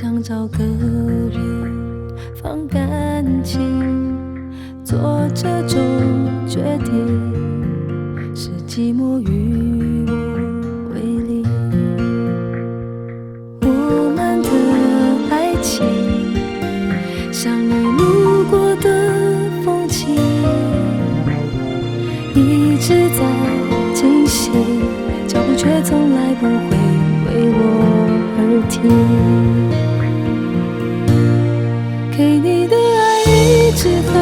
想找个人放感情，做这种决定，是寂寞与我为邻。我们的爱情像你路过的风景，一直在进行，脚步却从来不会为我而停。给你的爱一直很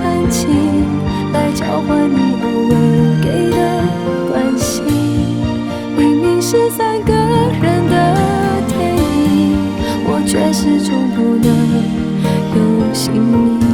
安静，来交换你偶尔给的关心。明明是三个人的电影，我却始终不能有姓名。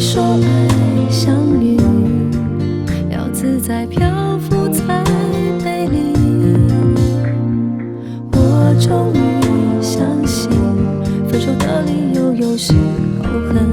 说爱像云，要自在漂浮才美丽。我终于相信，分手的理由有时候很